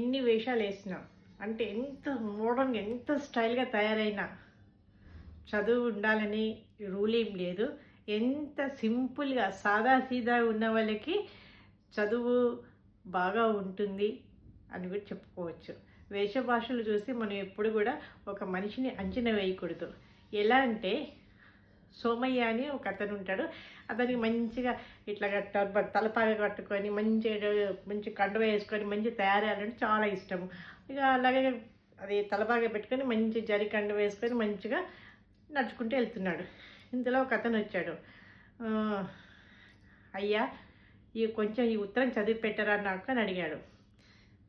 ఎన్ని వేషాలు వేసినా అంటే ఎంత మోడర్న్ ఎంత స్టైల్గా తయారైనా చదువు ఉండాలని రూల్ ఏం లేదు. ఎంత సింపుల్గా సాదాసీదా ఉన్న వాళ్ళకి చదువు బాగా ఉంటుంది అని కూడా చెప్పుకోవచ్చు. వేషభాషలు చూసి మనం ఎప్పుడు కూడా ఒక మనిషిని అంచనా వేయకూడదు. ఎలా అంటే సోమయ్య అని ఒక అతను ఉంటాడు. అతనికి మంచిగా ఇట్లా తలపాగా కట్టుకొని మంచి కండువ వేసుకొని మంచి తయారయ్యాలంటే చాలా ఇష్టం. ఇక అలాగే అది తలపాగా పెట్టుకొని మంచి జరి కండువ వేసుకొని మంచిగా నడుచుకుంటూ వెళ్తున్నాడు. ఇంతలో ఒక అతను వచ్చాడు. అయ్యా కొంచెం ఈ ఉత్తరం చదివి పెట్టరా నాకు అని అడిగాడు.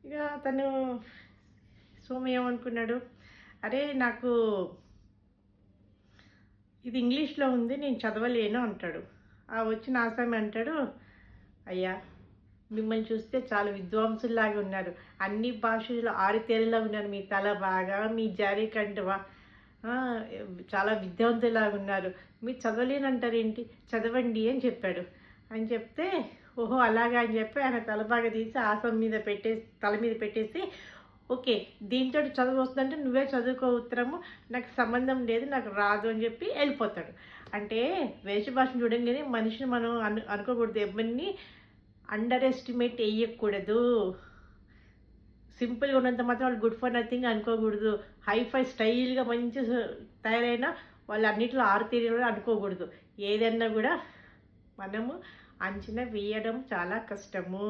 ఇక అతను సోమయ్య ఏమనుకున్నాడు, అరే నాకు ఇది ఇంగ్లీష్లో ఉంది నేను చదవలేను అంటాడు. ఆ వచ్చిన ఆసామి అంటాడు, అయ్యా మిమ్మల్ని చూస్తే చాలా విద్వాంసుల్లాగా ఉన్నారు, అన్ని భాషల్లో ఆరితేరిలా ఉన్నారు, మీ తల బాగా మీ జారీ కంటువా చాలా విద్యావంతులాగా ఉన్నారు, మీరు చదవలేనంటారు ఏంటి, చదవండి అని చెప్పాడు. అని చెప్తే ఓహో అలాగా అని చెప్పి ఆయన తలబాగా తీసి ఆసం మీద తల మీద పెట్టేసి ఓకే దీంతో చదువు వస్తుందంటే నువ్వే చదువుకో ఉత్తరము, నాకు సంబంధం లేదు నాకు రాదు అని చెప్పి వెళ్ళిపోతాడు. అంటే వేషభాషను చూడంగానే మనిషిని మనం అనుకోకూడదు, ఎవరిని అండర్ ఎస్టిమేట్ వేయకూడదు. సింపుల్గా ఉన్నంత మాత్రం వాళ్ళు గుడ్ ఫర్ నథింగ్ అనుకోకూడదు. హైఫై స్టైల్గా మంచి తయారైన వాళ్ళు అన్నింటిలో ఆరుతీరలో అనుకోకూడదు. ఏదన్నా కూడా మనము అంచనా వేయడం చాలా కష్టము.